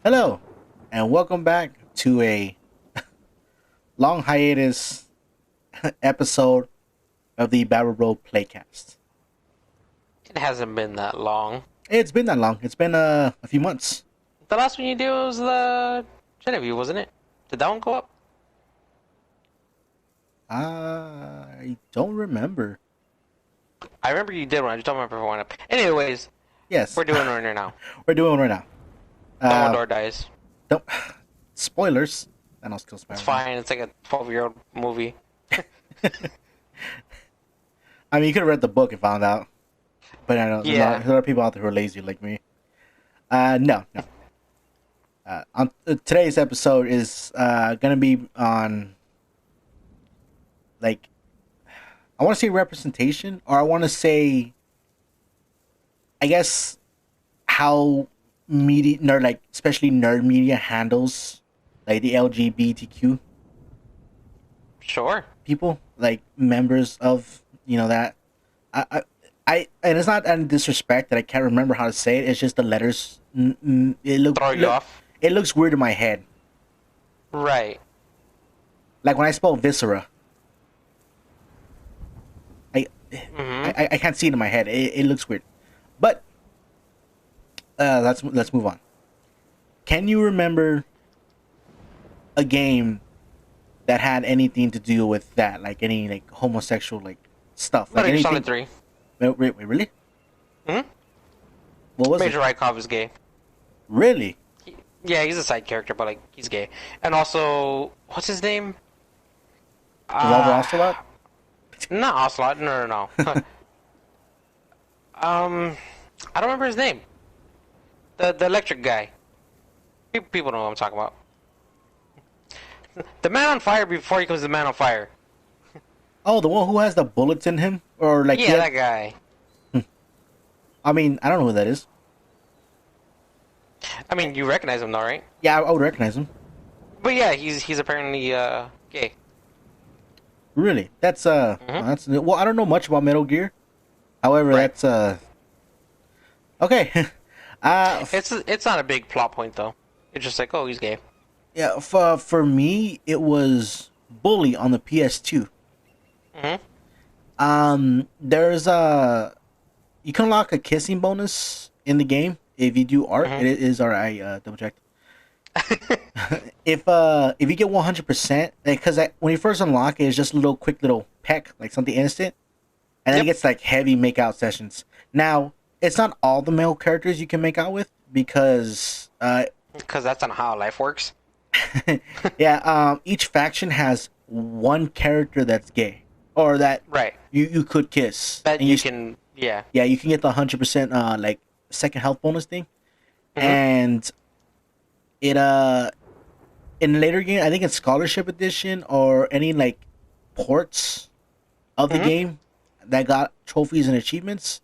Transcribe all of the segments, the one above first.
Hello, and welcome back to a long hiatus episode of the Battle Road Playcast. It hasn't been that long. It's been that long. It's been a few months. The last one you did was the Genevieve, wasn't it? Did that one go up? I don't remember. I remember you did one. I just don't remember if it went up. Anyways, Yes, we're doing one right now. we're doing one right now. Uh, Dumbledore dies. don't spoilers. Thanos kills It's Spider-Man. fine. It's like a 12-year-old movie. I mean, you could have read the book and found out, but I know Yeah. there's a lot of people out there who are lazy like me. No. On today's episode is gonna be on like I want to say representation, or I want to say, I guess, how media nerd, like especially nerd media, handles like the LGBTQ Sure. people, like members of that. I, I, and it's not any disrespect that I can't remember how to say it. It's just the letters. Throw you off. It looks weird in my head. Right. Like when I spell viscera, I Mm-hmm. I can't see it in my head. It looks weird. But let's move on. Can you remember a game that had anything to do with that, like any like homosexual like stuff, like Metal Gear anything? Solid 3. Wait, really? Mm-hmm. What was it? Major Rykov is gay. Really? Yeah, he's a side character, but like he's gay. And also, what's his name? Revolver Uh, Ocelot? Not Ocelot. No. I don't remember his name. The electric guy. People know what I'm talking about. The man on fire before he becomes the man on fire. Oh, the one who has the bullets in him, or like Yeah, that guy. I mean, I don't know who that is. I mean, you recognize him though, right? Yeah, I would recognize him. But yeah, he's apparently gay. Really? Hmm. That's well. I don't know much about Metal Gear. However, Right. that's okay. It's not a big plot point though. It's just like, oh, he's gay. Yeah, for me, it was Bully on the PS2. Hmm. There's you can unlock a kissing bonus in the game if you do art. Hmm. It is art. I double checked. If you get 100%, because when you first unlock it, it's just a little quick little peck, like something instant, and then it Yep. gets like heavy make out sessions. Now, it's not all the male characters you can make out with because Because that's not how life works. yeah, each faction has one character that's gay or that Right. you could kiss, That and you can. Yeah. yeah, you can get the 100% like second health bonus thing, Hmm. and it in later game, I think in Scholarship Edition or any like ports of the Hmm. game that got trophies and achievements,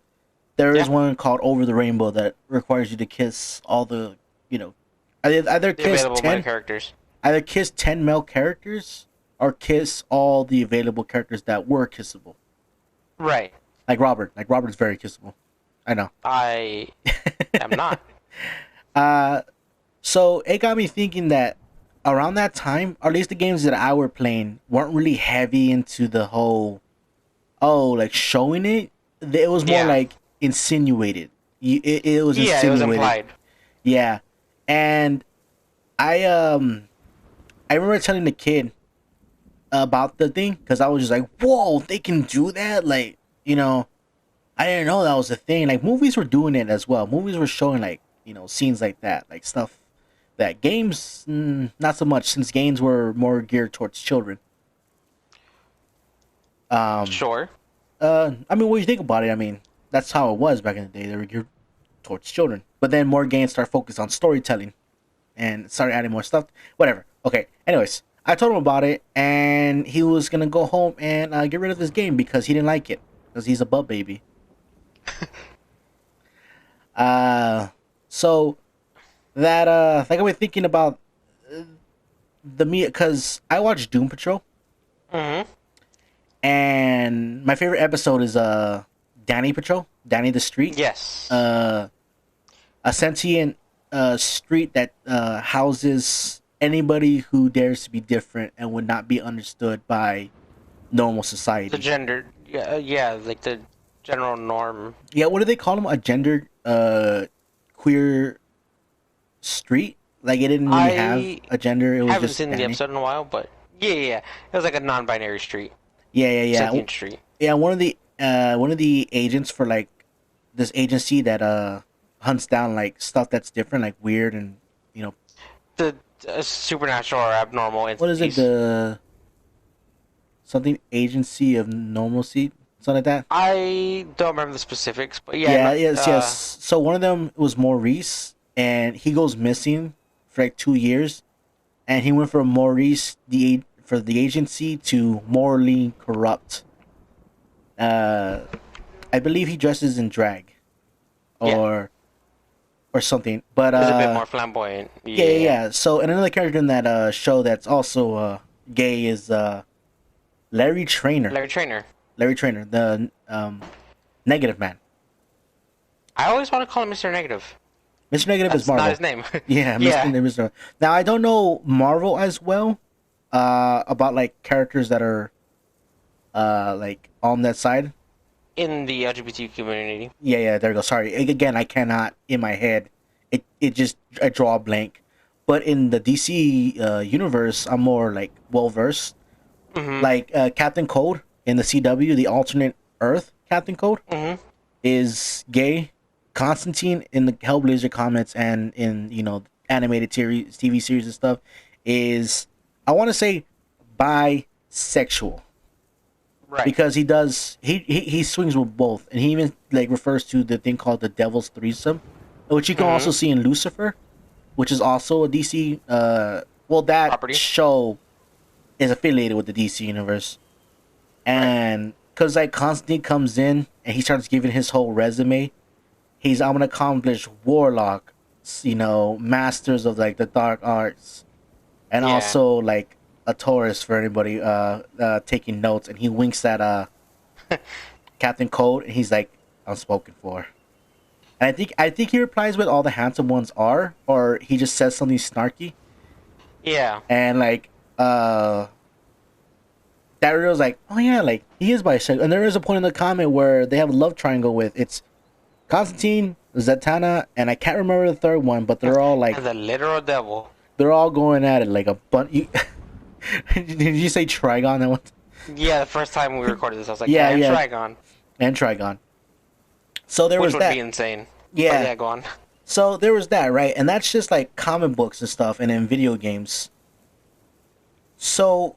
there is Yeah. one called Over the Rainbow that requires you to kiss all the you know either The kiss available male 10 characters. either kiss 10 male characters or kiss all the available characters that were kissable. Right. Like Robert. Like Robert's very kissable. I know. I am not. uh, so it got me thinking that around that time, or at least the games that I were playing, weren't really heavy into the whole, oh, like showing it. It was more Yeah. like insinuated. It was Yeah, it was insinuated. implied. Yeah. And I I remember telling the kid about the thing because I was just like, "Whoa, they can do that!" Like, I didn't know that was a thing. Like, movies were doing it as well. Movies were showing like scenes like that, like stuff that games not so much since games were more geared towards children. Um, Sure. I mean, when you think about it, I mean, that's how it was back in the day. They were geared towards children, but then more games start focused on storytelling and started adding more stuff. Whatever. Okay. Anyways, I told him about it, and he was gonna go home and get rid of this game because he didn't like it because he's a butt baby. Uh, so that got me thinking about uh, the me because I watched Doom Patrol, Hmm. and my favorite episode is Danny Patrol, Danny the Street. Yes. Uh, a sentient street that houses anybody who dares to be different and would not be understood by normal The society. gender, yeah, like the general norm. Yeah, what do they call them? A gendered queer street? Like it didn't really have I a gender. It was haven't just seen the standing. episode in a while, but yeah, yeah, yeah. It was like a non-binary street, Yeah, yeah, yeah. sentient street. Yeah, one of the agents for like this agency that hunts down like stuff that's different, like weird and you know The supernatural or abnormal what is it, entities. the something agency of normalcy, something like that. I don't remember the specifics, but yeah, Yeah, no, yes, yes. So one of them was Maurice, and he goes missing for like 2 years, and he went from Maurice for the agency to morally corrupt. Uh, I believe he dresses in drag yeah, or something. But it's a bit more flamboyant. yeah, yeah, Yeah, yeah. So and another character in that show that's also gay is Larry Trainer. Larry Trainer. Larry Trainer, the negative man. I always want to call him Mr. Negative. Mr. Negative is That's not his Marvel. name. Yeah, Yeah, Mr. Now I don't know Marvel as well about like characters that are like on that side. in the LGBTQ community. Yeah, yeah, there you go. Sorry. Again, I cannot in my head. It just I draw a blank. But in the DC universe, I'm more like well versed. Mm-hmm. Like Captain Cold in the CW, the alternate Earth Captain Cold Mm-hmm. is gay. Constantine in the Hellblazer comics and in animated TV series and stuff is, I want to say, bisexual, Right. because he swings with both, and he even like refers to the thing called the Devil's Threesome, which you can also Mm-hmm. see in Lucifer, which is also a DC. Well, that Property. show is affiliated with the DC universe, Right. and because like Constantine comes in and he starts giving his whole resume. I'm an accomplished warlock, masters of like the dark arts, and Yeah. also like a Taurus for anybody taking notes. And he winks at Captain Cold, and he's like, "Unspoken for." And I think he replies with, "All the handsome ones are," or he just says something snarky, Yeah. and like Dario's like, "Oh yeah, like he is bisexual." And there is a point in the comment where they have a love triangle with it's Constantine, Zatanna, and I can't remember the third one, but they're all like And the literal devil. they're all going at it like a bunch. Did you say Trigon? That one? Yeah, the first time we recorded this, I was like, Yeah, and yeah, Trigon, and Trigon. So there which was would be that. insane. But Yeah. yeah, go on. So there was that, right? And that's just like comic books and stuff, and in video games. So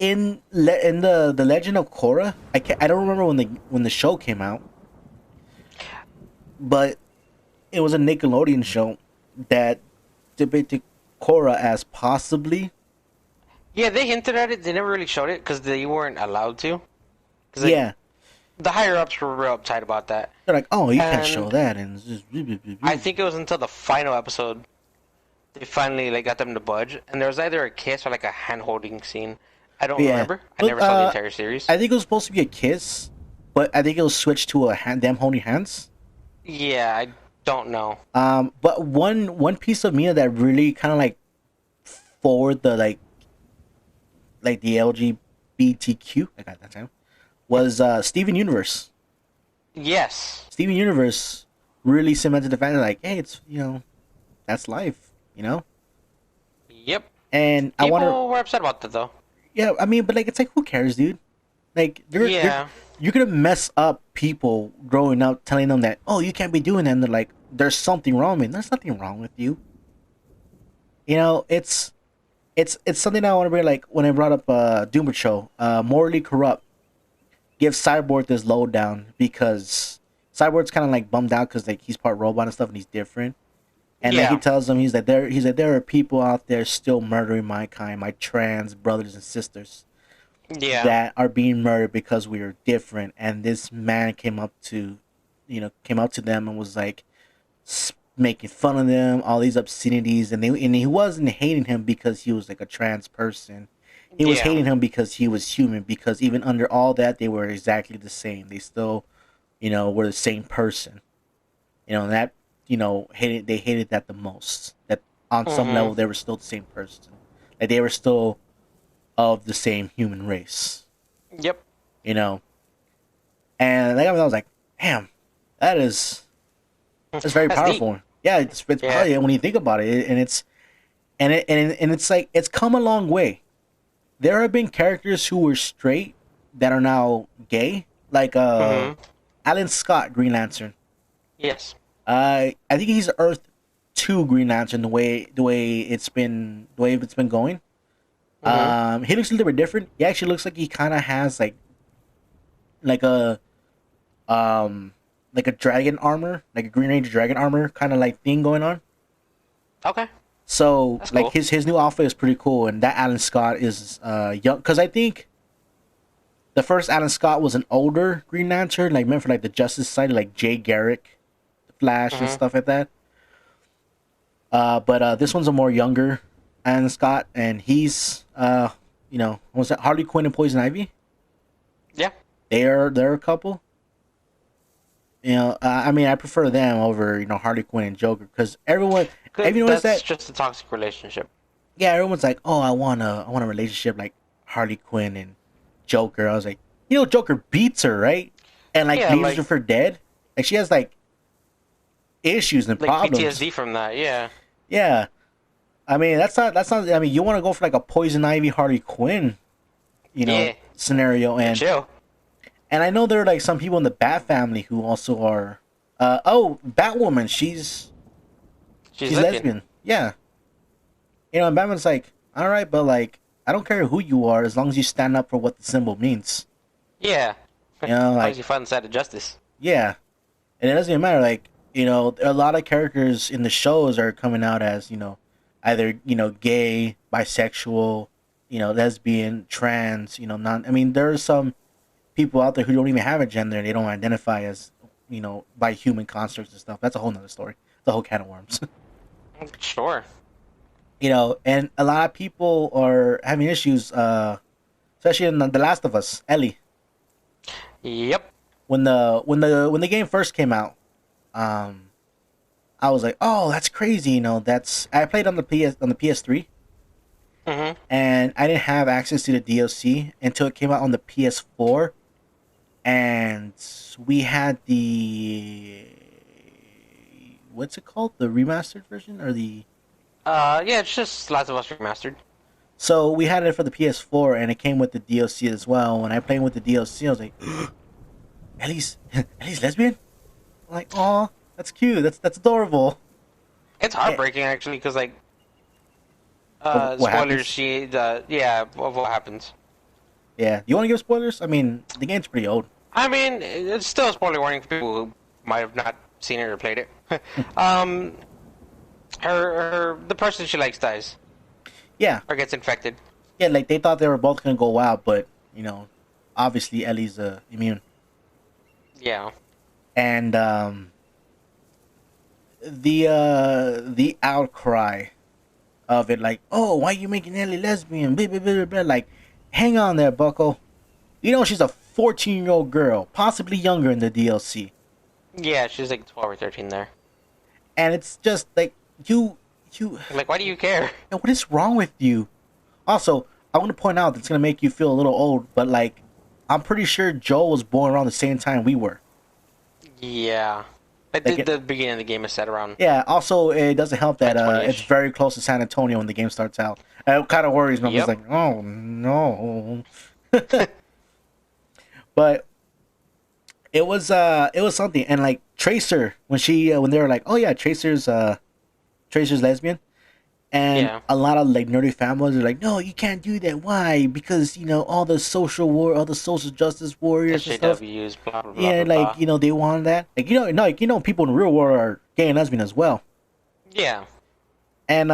in the Legend of Korra, I don't remember when the show came out, but it was a Nickelodeon show that depicted Korra as possibly. Yeah, they hinted at it. They never really showed it because they weren't allowed to. Because like, Yeah, the higher ups were real uptight about that. they're like, oh, you can't show And that, and it's just I think it was until the final episode they finally like got them to budge, and there was either a kiss or like a hand holding scene. I don't yeah. remember. I But never saw the entire series. I think it was supposed to be a kiss, but I think it was switched to them holding hands. Yeah, I don't know. But one piece of media that really kind of like forward the like the LGBTQ, I got that time, was Steven Universe. Yes. Steven Universe really cemented the fact that like, hey, it's that's life, Yep. And I want to, People were upset about that though. yeah, I mean, but like, it's like, who cares, dude? Like, Yeah. you're gonna mess up people growing up, telling them that, oh, you can't be doing that, and they're like, there's something wrong with me. There's nothing wrong with you. It's something I want to bring. Like when I brought up Doom Patrol, morally corrupt, give Cyborg this lowdown because Cyborg's kind of like bummed out because like he's part robot and stuff, and he's different. And then he Yeah. tells them there are people out there still murdering my kind, my trans brothers and sisters Yeah. that are being murdered because we are different. And this man came up to them and was like making fun of them, all these obscenities, and he wasn't hating him because he was like a trans person. He was Yeah. hating him because he was human. Because even under all that, they were exactly the same. They still, were the same person. And that hated that the most. That on some Mm-hmm. level they were still the same person. Like they were still of the same human race. Yep. You know, and like, I was like, damn, that is that's very That's deep. powerful. Yeah, it's Yeah. probably when you think about it, and it's like it's come a long way. There have been characters who were straight that are now gay, like Mm-hmm. Alan Scott, Green Lantern. Yes. I think he's Earth 2 Green Lantern. The way it's been going. Mm-hmm. He looks a little bit different. He actually looks like he kind of has like a um like a dragon armor, like a Green Ranger dragon armor kind of like thing going on. Okay. So That's like cool. his new outfit is pretty cool, and that Alan Scott is young because I think the first Alan Scott was an older Green Lantern, like meant for like the Justice Society, like Jay Garrick, Flash, and Mm-hmm. stuff like that. But this one's a more younger Alan Scott, and he's was that Harley Quinn and Poison Ivy? Yeah. They're a couple. I mean, I prefer them over Harley Quinn and Joker because everyone. Have you Good. noticed That's that? just a toxic relationship. Yeah, everyone's like, oh, I want a relationship like Harley Quinn and Joker. I was like, Joker beats her, right? And like Yeah, leaves like her for dead. Like she has like issues and problems. PTSD from that. Yeah. Yeah, I mean that's not. I mean, you want to go for like a Poison Ivy Harley Quinn, Yeah. scenario, Chill. and I know there are like some people in the Bat family who also are. Batwoman, She's she's lesbian. lesbian. Yeah, and Batman's like, all right, but like I don't care who you are as long as you stand up for what the symbol means. Yeah. As long as Like you find the side of justice. yeah, and it doesn't even matter. Like a lot of characters in the shows are coming out as either gay, bisexual, lesbian, trans. Non. I mean, there are some people out there who don't even have a gender and they don't identify as by human constructs and stuff. That's a whole nother story. The whole can of worms. Sure. And a lot of people are having issues, especially in The Last of Us. Ellie, Yep. when the game first came out, um, I was like, oh, that's crazy. That's I played on the PS3, Mm-hmm. and I didn't have access to the DLC until it came out on the PS4, and we had the what's it called, the remastered version or the Yeah, it's just Last of Us Remastered. so we had it for the PS4, and it came with the DLC as well. When I played with the DLC, I was like, Ellie's lesbian. I'm like, oh, that's cute. That's adorable. It's Eh, heartbreaking, actually, because, like, what spoilers, happens? yeah, of what happens. Yeah, you want to give spoilers? I mean, the game's pretty old. I mean, it's still a spoiler warning for people who might have not seen it or played it. um, the person she likes dies Yeah, or gets infected. yeah. Like they thought they were both gonna go wild, but obviously Ellie's immune, Yeah. and the outcry of it, like, oh, why are you making Ellie lesbian? Blah, blah, blah, blah, blah. Like, hang on there, Bucko. She's a 14-year-old girl, possibly younger in the DLC, Yeah, she's like 12 or 13 there. and it's just like you. Like, why do you care? What is wrong with you? Also, I want to point out that's gonna make you feel a little old, but like, I'm pretty sure Joel was born around the same time we were. Yeah. Like, Like, the beginning of the game is set around yeah. Also, it doesn't help that it's 2020-ish. very close to San Antonio when the game starts out. It kind of worries me. I'm just Yep. like, oh no. But it was something, and like Tracer when they were like, oh yeah, Tracer's lesbian. And Yeah. a lot of like nerdy families are like, no, you can't do that. Why? Because all the social justice warriors and stuff. SJWs, blah, blah, blah, Yeah, blah, like blah. they want that. Like people in the real world are gay and lesbian as well. Yeah. And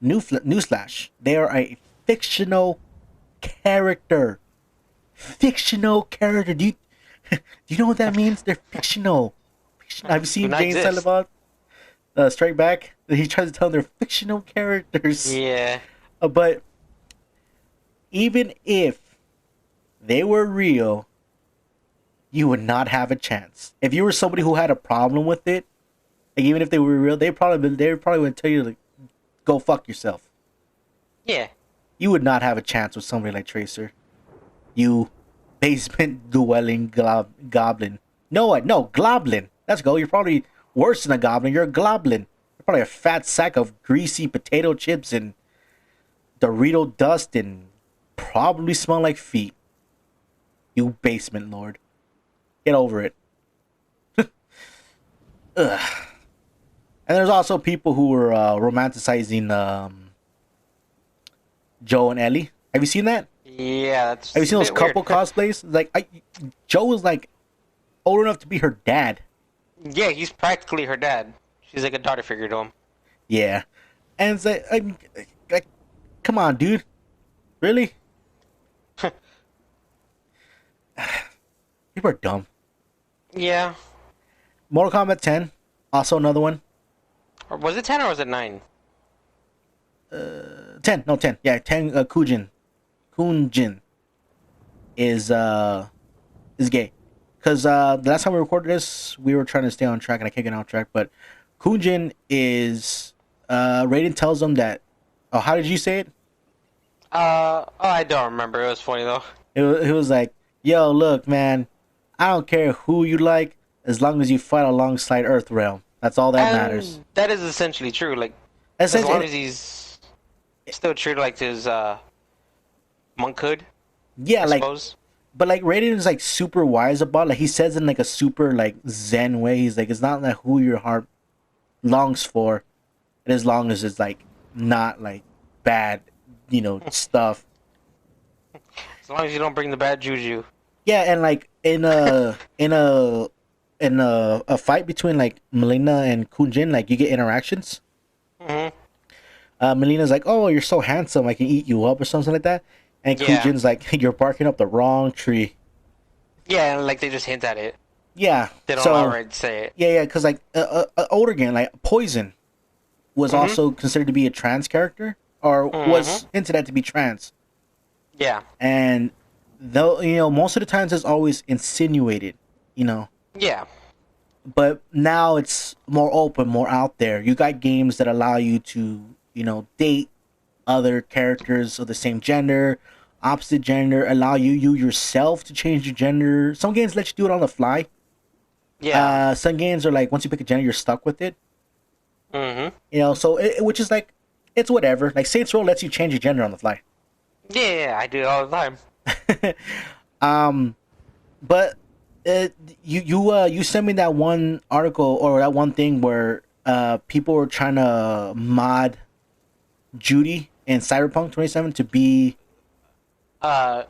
newsflash, they are a fictional character. Fictional character. Do you know what that means? They're fictional. Have you Do seen not Jane exist. Silent Strike Back? He tries to tell them they're fictional characters. Yeah. But even if they were real, you would not have a chance. If you were somebody who had a problem with it, Like even if they were real, they probably would tell you to go fuck yourself. Yeah. You would not have a chance with somebody like Tracer. You basement dwelling goblin. No, what? No, globlin. Let's go. You're probably worse than a goblin. You're a globlin. You're probably a fat sack of greasy potato chips and Dorito dust and probably smell like feet. You basement lord. Get over it. Ugh. And there's also people who were romanticizing Joe and Ellie. Have you seen that? Yeah, Have you that's a seen those bit weird. couple cosplays? Like, Joe is like old enough to be her dad. Yeah, he's practically her dad. She's like a daughter figure to him. Yeah, and it's like, come on, dude, really? People are dumb. Yeah. Mortal Kombat 10, also another one. Or was it 10 or was it 9? 10, no 10. Yeah, 10. Kunjin is gay. Because the last time we recorded this, we were trying to stay on track, and I can't get off track. But Kunjin is Raiden tells him that. Oh, how did you say it? Oh, I don't remember. It was funny though. It was like, yo, look, man, I don't care who you like, as long as you fight alongside Earthrealm. That's all that matters. And that is essentially true. Like, as Essentially, long as he's still true to like his monkhood, yeah, I like, suppose. but like Raiden is like super wise about, like he says in like a super like Zen way. He's like, it's not like who your heart longs for, and as long as it's like not like bad, stuff. As long as you don't bring the bad juju. Yeah, and like in a fight between like Melina and Kunjin, like you get interactions. Hmm. Melina's like, "Oh, you're so handsome, I can eat you up," or something like that. And Yeah. Kunjin's like, "You're barking up the wrong tree." Yeah, and like they just hint at it. Yeah. They don't So outright say it. yeah, because like older game like Poison was also considered to be a trans character, or was hinted at to be trans, Yeah. and though most of the times it's always insinuated, you know. Yeah. But now it's more open, more out there. You got games that allow you to, date other characters of the same gender, opposite gender, allow you yourself to change your gender. Some games let you do it on the fly. Yeah. Some games are like, once you pick a gender, you're stuck with it. Mm-hmm. So which is like, it's whatever. Like Saints Row lets you change your gender on the fly. Yeah, I do it all the time. But you sent me that one article or that one thing where people were trying to mod Judy in Cyberpunk 27 to be In a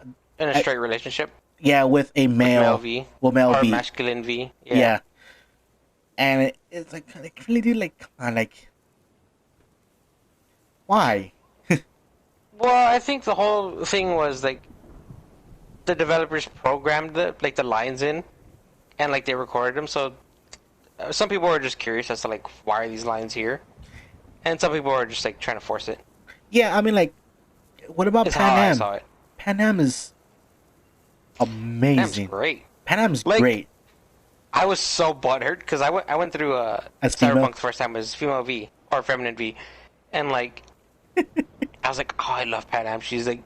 straight relationship. with a male, Male V. with male Or V. masculine V. Yeah. And it's like really, dude, like, come on, like, why? Well, I think the whole thing was like the developers programmed the lines in, and like they recorded them. So some people were just curious as to like why are these lines here, and some people were just like trying to force it. Yeah, I mean, like, what about It's Pan how I Am? saw it. Pan Am is That's amazing. great. Pan Am's Like, great. I was so butthurt because I went through As female? Cyberpunk the first time as female V or feminine V, and like I was like, oh, I love Pan Am. She's like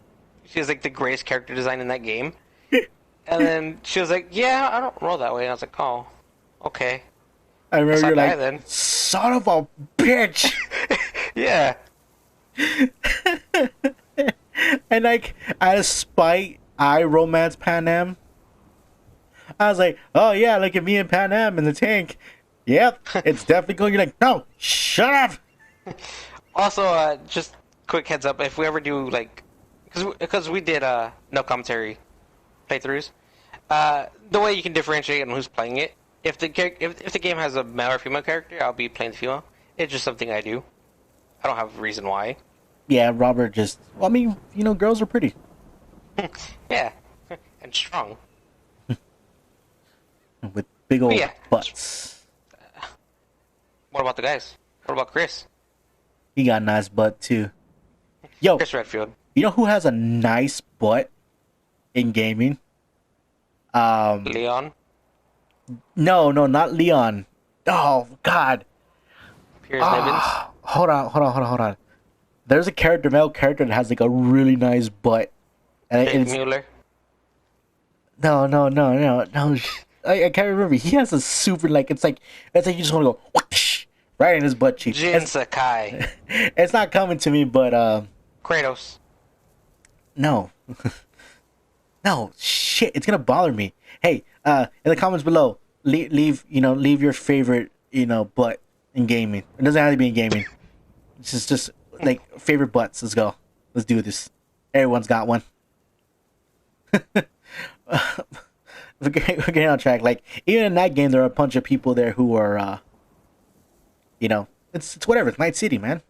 the greatest character design in that game. And then she was like, yeah, I don't roll that way. And I was like, oh, okay. I remember Guess I'll you're die like, then. son of a bitch. Yeah. And like, out of spite, I romance Pan Am. I was like, oh yeah, look at me and Pan Am in the tank. Yep, it's definitely going. You're like, no, shut up. Also, just quick heads up, if we ever do like, because we did no commentary playthroughs, the way you can differentiate on who's playing it, if the game has a male or female character, I'll be playing the female. It's just something I do. I don't have a reason why. Yeah, Robert just. Well, I mean, girls are pretty. Yeah, and strong. With big old Yeah. butts. What about the guys? What about Chris? He got a nice butt too. Yo, Chris Redfield. you know who has a nice butt in gaming? Leon. No, not Leon. Oh God, Piers Nibbins. Hold on. There's a character, male character, that has like a really nice butt, and Jake it's Mueller. no. I can't remember. He has a super like it's like you just want to go whoosh, right in his butt cheek. Jin Sakai. It's not coming to me, but Kratos. no, no shit. It's gonna bother me. Hey, in the comments below, leave your favorite butt in gaming. It doesn't have to be in gaming. It's just like favorite butts. Let's go. Let's do this. Everyone's got one. We're getting on track. Like even in that game, there are a bunch of people there who are, it's whatever. It's Night City, man.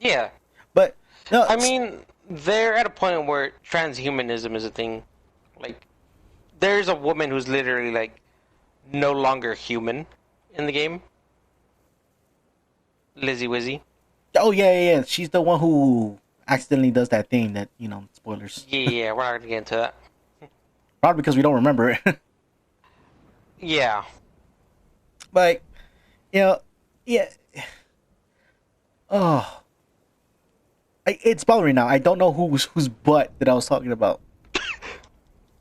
Yeah. But no, I mean, they're at a point where transhumanism is a thing. Like, there's a woman who's literally like no longer human in the game. Lizzie Wizzy. oh yeah. She's the one who accidentally does that thing that spoilers. Yeah, we're not gonna get into that. Probably because we don't remember it. Yeah. But yeah. Oh, it's bothering me now. I don't know whose butt that I was talking about.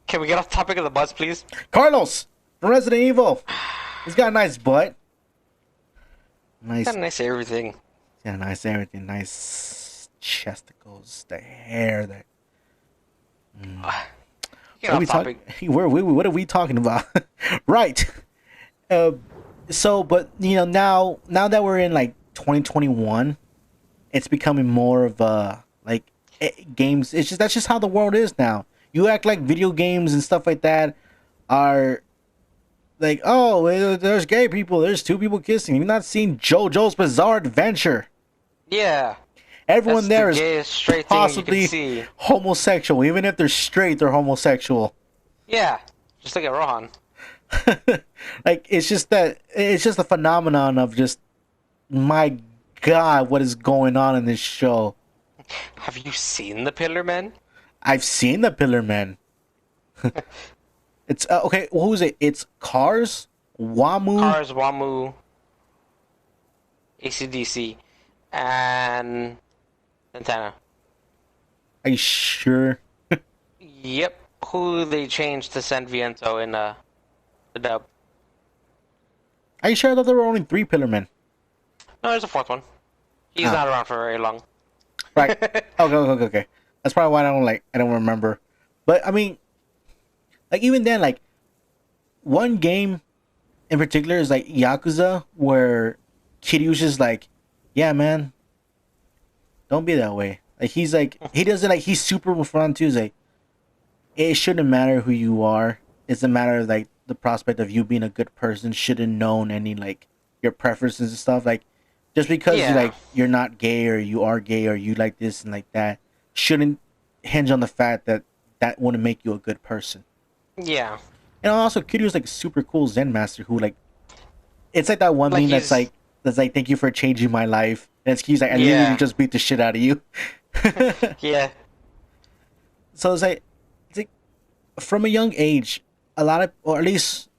Can we get off topic of the bus, please? Carlos from Resident Evil. He's got a nice butt. Nice. Got a nice everything. Yeah, nice everything. Nice chesticles. The hair. Get off topic. What are we talking about? Right. But now that we're in like 2021, it's becoming more of games. That's just how the world is now. You act like video games and stuff like that are like, oh, there's gay people. There's two people kissing. You've not seen JoJo's Bizarre Adventure. Yeah. Everyone there the is straight possibly homosexual. Even if they're straight, they're homosexual. Yeah. Just look at Rohan. Like it's just a phenomenon of just, my God, what is going on in this show? Have you seen the Pillar Men? I've seen the Pillar Men. It's okay. Who is it? It's Cars, Wamu, ACDC, and Santana. Are you sure? Yep. Who they changed to San Viento in the dub. Are you sure that there were only 3 Pillar Men? No, there's a 4th one. He's not around for very long. Right. Okay. That's probably why I don't remember. But I mean, like even then, like one game in particular is like Yakuza, where Kiryu's just like, yeah, man, don't be that way. Like he doesn't like, he's super in front too. He's like, it shouldn't matter who you are. It's a matter of like the prospect of you being a good person. Shouldn't known any like your preferences and stuff. Like just because you're not gay or you are gay or you like this and like that shouldn't hinge on the fact that wouldn't make you a good person. Yeah. And also Kiryu's like a super cool Zen master who like, it's like that one thing that's like thank you for changing my life. And he's like, I literally just beat the shit out of you. Yeah. So it's like from a young age, a lot of, or at least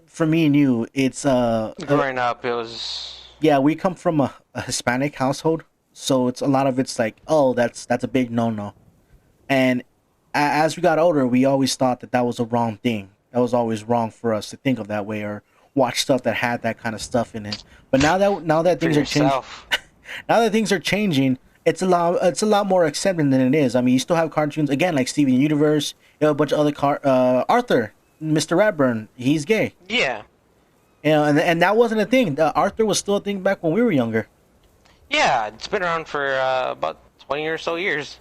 for me and you, it's growing up, it was, yeah, we come from a Hispanic household, so it's a lot of it's like, oh, that's a big no. And as we got older, we always thought that was a wrong thing. That was always wrong for us to think of that way or watch stuff that had that kind of stuff in it. But now that things are changing, now that things are changing, it's a lot more accepting than it is. I mean, you still have cartoons again like Steven Universe, a bunch of other Arthur, Mr. Ratburn, he's gay. Yeah. And that wasn't a thing. Arthur was still a thing back when we were younger. Yeah, it's been around for about 20 or so years.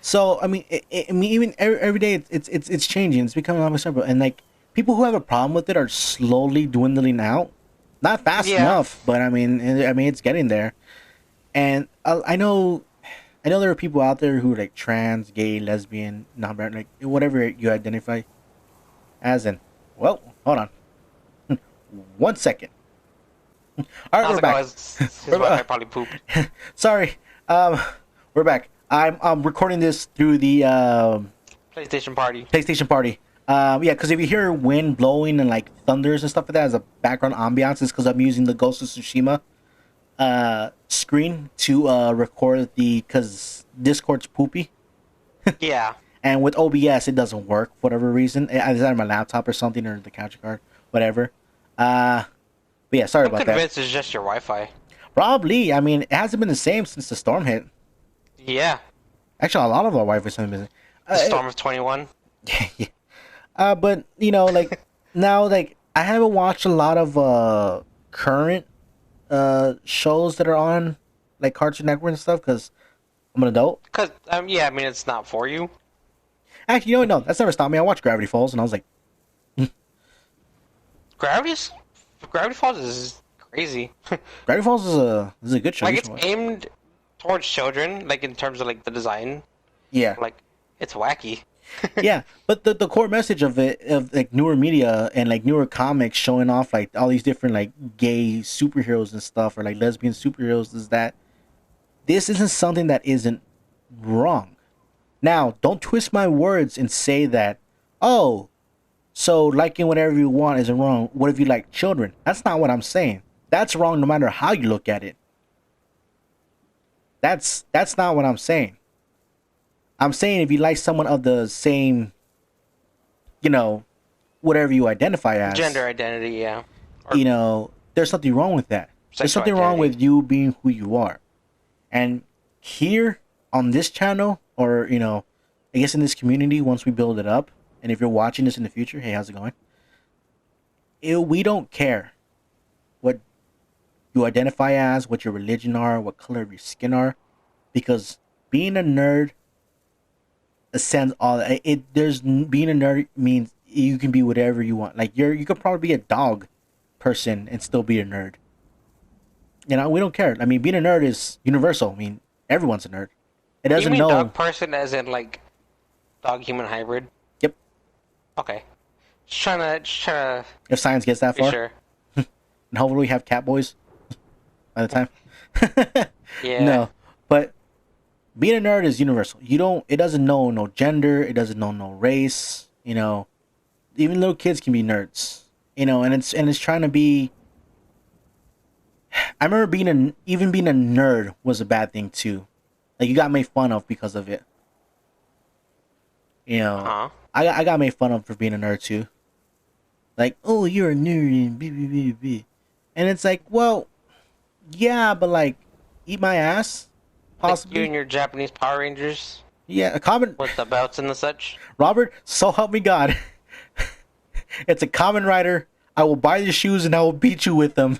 So I mean, even every day it's changing. It's becoming a lot more simple. And like people who have a problem with it are slowly dwindling out. Not fast enough, but I mean it's getting there. And I know there are people out there who are like trans, gay, lesbian, non-binary, like whatever you identify as. And well, hold on, 1 second. All right, we're back. His wife probably pooped. Sorry, we're back. I'm recording this through the PlayStation Party. Yeah, because if you hear wind blowing and like thunders and stuff like that as a background ambiance, it's because I'm using the Ghost of Tsushima screen to record the because Discord's poopy, Yeah. and with OBS it doesn't work for whatever reason. It's on my laptop or something or the capture card, whatever. Uh, but yeah, sorry I'm about that. convinced it's just your Wi-Fi. Probably. I mean, it hasn't been the same since the storm hit. Yeah. Actually, a lot of our Wi-Fi's haven't been. The Storm of 21. Yeah. But like now, like I haven't watched a lot of current shows that are on like Cartoon Network and stuff because I'm an adult. Cause yeah, I mean it's not for you. Actually, no, that's never stopped me. I watched Gravity Falls and I was like, Gravity's Gravity Falls is crazy. Gravity Falls is a good show. Like You it's should watch it. aimed towards children, like in terms of like the design. Yeah, Like it's wacky. yeah. But the core message of it of like newer media and like newer comics showing off like all these different like gay superheroes and stuff or like lesbian superheroes is that this isn't something that isn't wrong. Now, don't twist my words and say that, oh, so liking whatever you want isn't wrong. What if you like children? That's not what I'm saying. That's wrong no matter how you look at it. That's not what I'm saying. I'm saying if you like someone of the same, you know, whatever you identify as, Gender identity, yeah. Or there's something wrong with that. There's sexual something wrong identity. with you being who you are. And here on this channel, or I guess in this community, once we build it up, and if you're watching this in the future, hey, how's it going? We don't care what you identify as, what your religion are, what color of your skin are, because being a nerd ascends all it. There's being a nerd means you can be whatever you want. Like you could probably be a dog person and still be a nerd. We don't care. I mean, being a nerd is universal. I mean, everyone's a nerd. It You doesn't mean know. dog person as in like dog human hybrid? Yep. Okay. Just trying to If science gets that be far, sure. and hopefully we have cat boys by the time. Yeah. No, but being a nerd is universal. You don't. It doesn't know no gender. It doesn't know no race. Even little kids can be nerds. And it's trying to be. I remember even being a nerd was a bad thing too. Like you got made fun of because of it. Uh-huh. I got made fun of for being a nerd too. Like, oh, you're a nerd and blah. And it's like, well, yeah, but like, eat my ass, Like possibly. you and your Japanese Power Rangers Yeah, a common with the belts and the such. Robert. So help me God, it's a common rider. I will buy the shoes and I will beat you with them.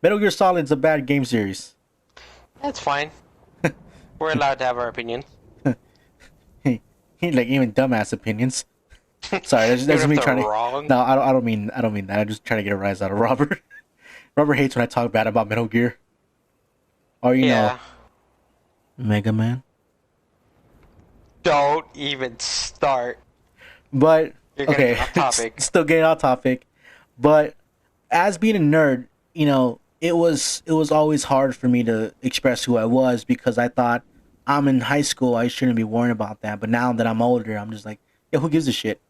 Metal Gear Solid's a bad game series. That's fine. We're allowed to have our opinions. Like even dumbass opinions. Sorry, that's Even me if they're trying to. wrong. No, I don't mean that. I'm just trying to get a rise out of Robert. Robert hates when I talk bad about Metal Gear. Or Yeah. Mega Man. Don't even start. But You're gonna okay, get off topic. still getting off topic. But as being a nerd, it was always hard for me to express who I was because I thought I'm in high school. I shouldn't be worrying about that. But now that I'm older, I'm just like, yeah, who gives a shit?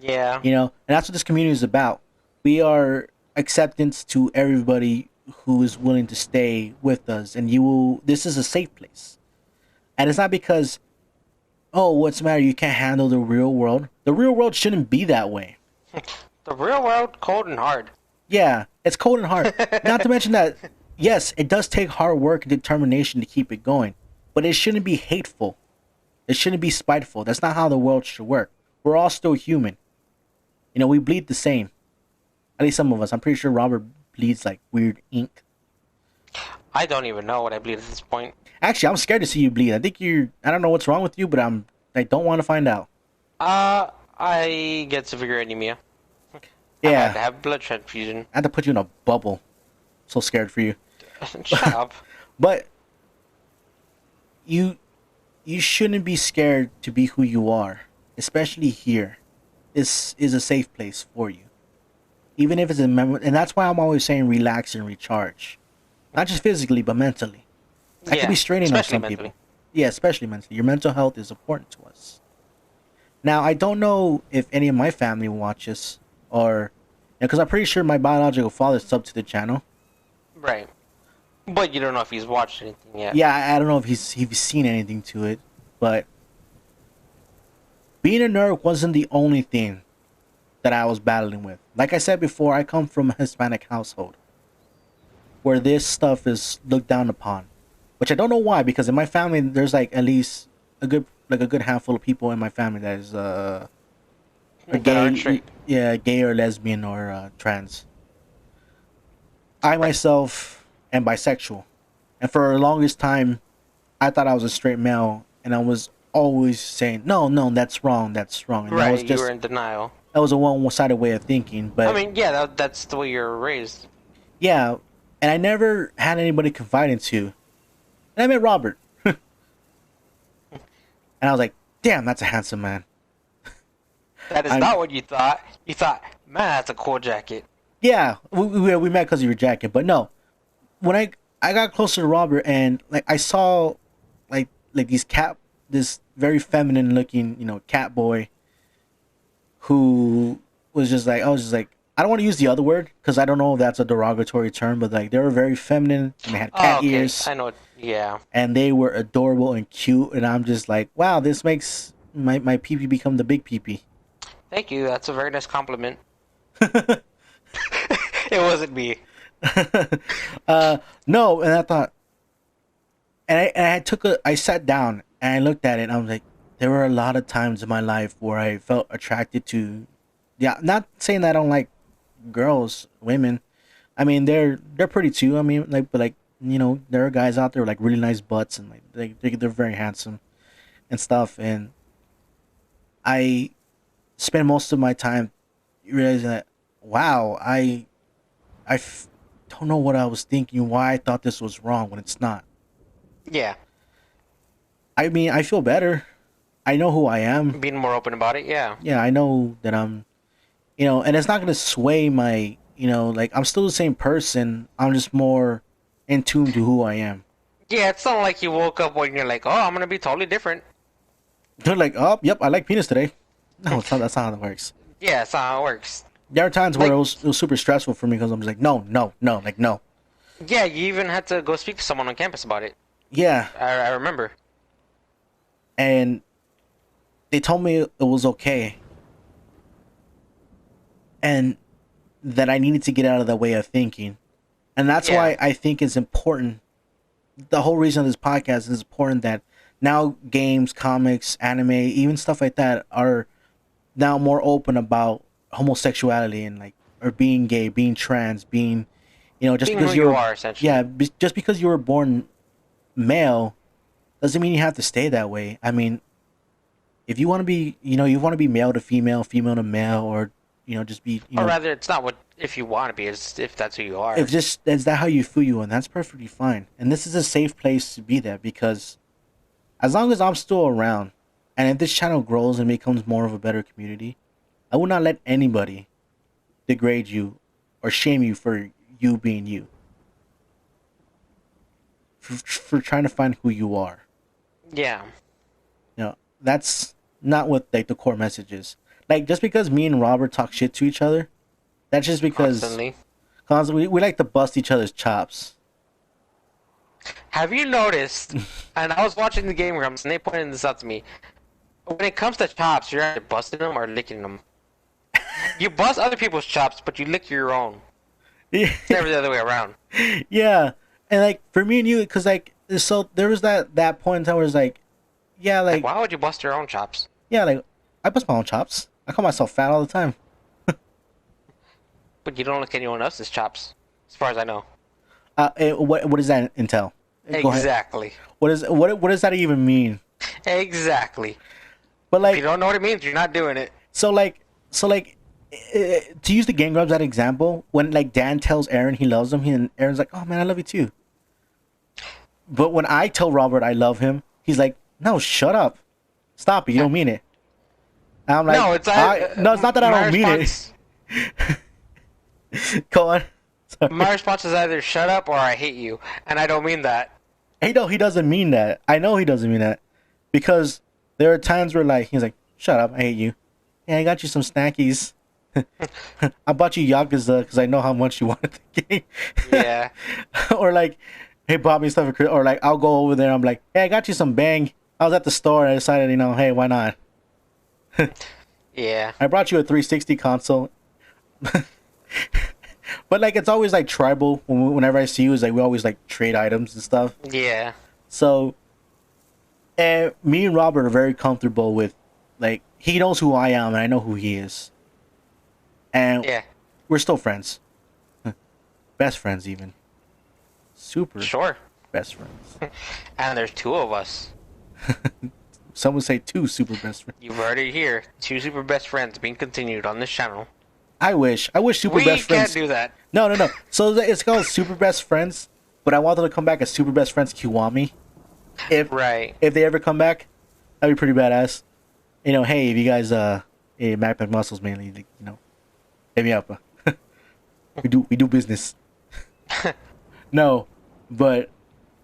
Yeah. And that's what this community is about. We are acceptance to everybody who is willing to stay with us, and this is a safe place. And it's not because, oh, what's the matter? You can't handle the real world. The real world shouldn't be that way. The real world, cold and hard. Yeah, it's cold and hard. Not to mention that, yes, it does take hard work and determination to keep it going, but it shouldn't be hateful. It shouldn't be spiteful. That's not how the world should work. We're all still human. We bleed the same. At least some of us. I'm pretty sure Robert bleeds like weird ink. I don't even know what I bleed at this point. Actually, I'm scared to see you bleed. I think I don't know what's wrong with you, but I don't want to find out. I get severe anemia. I Yeah, had to have blood transfusion. I had to put you in a bubble. So scared for you. Shut up. But you shouldn't be scared to be who you are, especially here. This is a safe place for you. Even if it's and that's why I'm always saying relax and recharge. Not just physically, but mentally. That Yeah, could be straining on especially some mentally. people. Yeah, especially mentally. Your mental health is important to us. Now, I don't know if any of my family watches or Because I'm pretty sure my biological father subbed to the channel. Right. But you don't know if he's watched anything yet. Yeah, I don't know if he's seen anything to it, but being a nerd wasn't the only thing that I was battling with. Like I said before, I come from a Hispanic household where this stuff is looked down upon, which I don't know why. Because in my family, there's like at least a good handful of people in my family that is are That aren't gay, straight. yeah, gay or lesbian or trans. I Right. myself am bisexual, and for the longest time, I thought I was a straight male, and I was always saying, "No, no, that's wrong, that's wrong," and Right, you were in denial. that was a one-sided way of thinking. I But mean, yeah, that's the way you were raised. yeah, and I never had anybody to confide into, and I met Robert, and I was like, "Damn, that's a handsome man." That is I'm not what you thought. You thought, man, that's a cool jacket. Yeah, we met because of your jacket, but no, when I got closer to Robert and like I saw like this very feminine looking cat boy who was just like I was just like I don't want to use the other word because I don't know if that's a derogatory term, but like they were very feminine and they had Oh, cat okay. ears I know. Yeah. and they were adorable and cute, and I'm just like, wow, this makes my pee become the big pee. Thank you. That's a very nice compliment. It wasn't me. No, and I thought, I sat down and I looked at it and I was like, there were a lot of times in my life where I felt attracted to, yeah, not saying that I don't like girls, women. I mean, they're pretty too. I mean, like, but like, there are guys out there with like really nice butts and like they're very handsome and stuff. And I spend most of my time realizing that, wow, don't know what I was thinking, why I thought this was wrong when it's not. Yeah. I mean, I feel better. I know who I am. Being more open about it. Yeah. Yeah, I know that I'm, and it's not going to sway my, like I'm still the same person. I'm just more in tune to who I am. Yeah, it's not like you woke up when you're like, oh, I'm gonna be totally different. They're like, oh, yep, I like penis today. No, it's not. That's not how that works. Yeah, that's not how it works. There are times where Like, it was super stressful for me because I'm just like, no, no, no, like no. yeah, you even had to go speak to someone on campus about it. Yeah, I remember. and they told me it was okay, and that I needed to get out of that way of thinking. And that's Yeah. why I think it's important. The whole reason of this podcast is important that now games, comics, anime, even stuff like that are now more open about homosexuality and like or being gay, being trans, being just Being who because you you're are, essentially. yeah, just because you were born male doesn't mean you have to stay that way. I mean, if you want to be, you want to be male to female, female to male, or just be, Or rather, it's not what if you want to be, it's if that's who you are. if just is that how you feel, and that's perfectly fine. And this is a safe place to be there because as long as I'm still around, and if this channel grows and becomes more of a better community, I will not let anybody degrade you or shame you for you being you. For trying to find who you are. Yeah. That's not what like the core message is. Like just because me and Robert talk shit to each other, that's just because Constantly. constantly we like to bust each other's chops. Have you noticed? And I was watching the Game Grumps, and they pointed this out to me. When it comes to chops, you're either busting them or licking them. You bust other people's chops, but you lick your own. It's never the other way around. Yeah, and like for me and you, because like so there was that point in time where it's like, yeah, Like, like why would you bust your own chops? yeah, like I bust my own chops. I call myself fat all the time. But you don't lick anyone else's chops, as far as I know. What does that entail? Go ahead. Exactly. What does that even mean? Exactly. But If you like don't know what it means, you're not doing it. so like to use the Game Grumps that example, when like Dan tells Aaron he loves him, and Aaron's like, "Oh man, I love you too." But when I tell Robert I love him, he's like, "No, shut up, stop it, you don't mean it." And I'm like, No, it's no, it's not that I my don't mean response, it. Go on. Sorry. My response is either shut up or I hate you, and I don't mean that. Hey, no, he doesn't mean that. I know he doesn't mean that because there are times where like he's like, "Shut up, I hate you." Yeah, I got you some snackies. I bought you Yakuza because I know how much you wanted the game. Yeah. Or like, hey, bought me stuff. Or like, I'll go over there. I'm like, hey, I got you some Bang. I was at the store. I decided, hey, why not? Yeah. I brought you a 360 console. But like, it's always like tribal. Whenever I see you, is like we always like trade items and stuff. Yeah. So, and me and Robert are very comfortable with, like, he knows who I am and I know who he is, and Yeah. we're still friends, best friends even, super Sure. best friends. And there's two of us. Some would say two super best friends. You've heard it here. Two super best friends being continued on this channel. I wish super We best can't friends. do that. No. So it's called super best friends, but I want them to come back as super best friends Kiwami. If Right. if they ever come back, that'd be pretty badass. Hey, if you guys hey, Backpack Muscles mainly, like, hit me up. We do business. No, but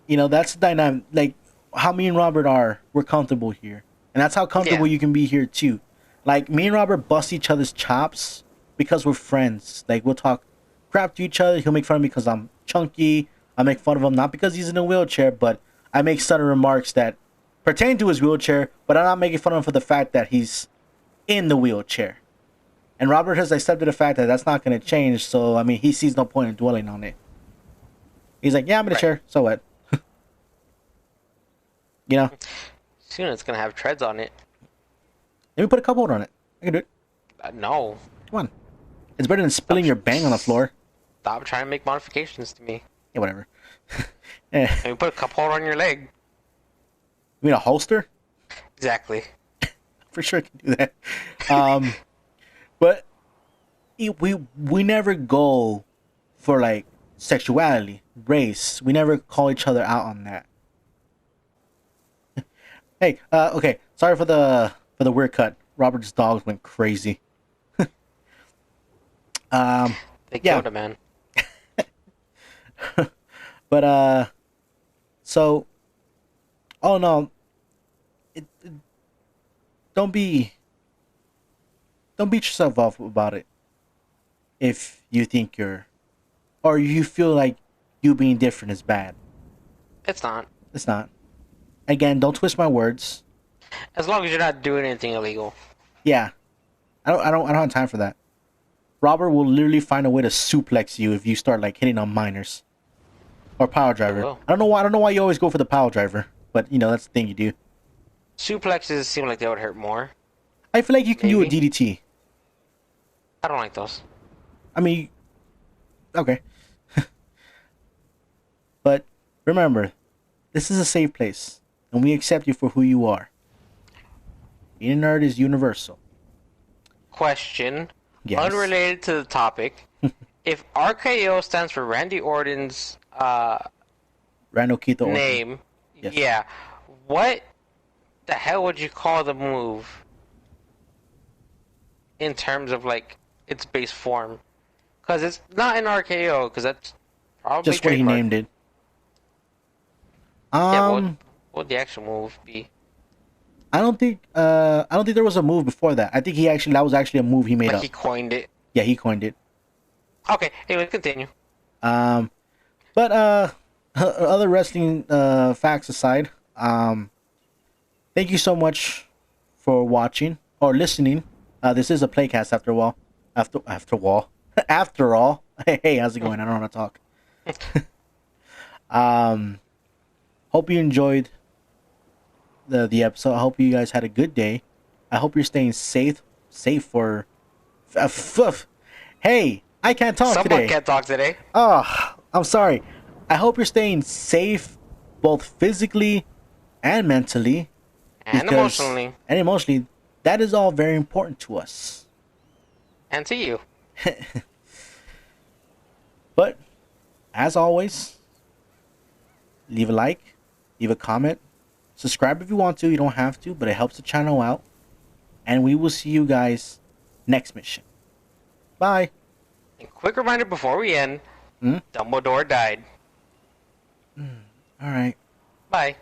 that's the dynamic. Like how me and Robert are, we're comfortable here, and that's how comfortable Yeah. you can be here too. Like me and Robert bust each other's chops because we're friends. Like we'll talk crap to each other. He'll make fun of me because I'm chunky. I make fun of him not because he's in a wheelchair, but I make sudden remarks that pertain to his wheelchair. But I'm not making fun of him for the fact that he's in the wheelchair. And Robert has accepted the fact that that's not going to change. So I mean, he sees no point in dwelling on it. He's like, yeah, I'm in a Right. chair. So what? you know, Soon it's gonna have treads on it. let me put a cup holder on it. I can do it. No. Come on. It's better than spilling your Bang on the floor. Stop trying to make modifications to me. Yeah, whatever. Eh, Let me put a cup holder on your leg. you mean a holster? Exactly. For sure, I can do that. But we never go for like sexuality, race. We never call each other out on that. Hey, okay. Sorry for the weird cut. Robert's dogs went crazy. They Yeah. killed a man. But so, oh no, it don't beat yourself up about it if you think or you feel like you being different is bad. It's not. It's not. Again, don't twist my words. As long as you're not doing anything illegal. Yeah, I don't have time for that. Robert will literally find a way to suplex you if you start like hitting on minors or power driver. will. I don't know why you always go for the power driver, but that's the thing you do. Suplexes seem like they would hurt more. I feel like you can Maybe. do a DDT. I don't like those. I mean, okay. But remember, this is a safe place, and we accept you for who you are. Being a nerd is universal. Question. Yes. Unrelated to the topic. If RKO stands for Randy Orton's Randall Keith Orton. name, Yes. yeah, what the hell would you call the move in terms of like its base form? Because it's not an RKO, because that's probably Just what he trademarked. named it. Yeah, what would the actual move be? I don't think there was a move before that. I think that was actually a move he made Like up. he coined it. Yeah, he coined it. Okay, anyway, continue. But other wrestling facts aside, thank you so much for watching or listening. This is a Playcast after a while. After all. Hey, how's it going? I don't want to talk. Hope you enjoyed the episode. I hope you guys had a good day. I hope you're staying safe for hey, I can't talk Someone today. can't talk today. Oh, I'm sorry. I hope you're staying safe both physically and mentally. And emotionally. And emotionally. That is all very important to us. And to you. But, as always, leave a like, leave a comment, subscribe if you want to. You don't have to, but it helps the channel out. And we will see you guys next mission. Bye. And quick reminder before we end, Hmm? Dumbledore died. All right. Bye.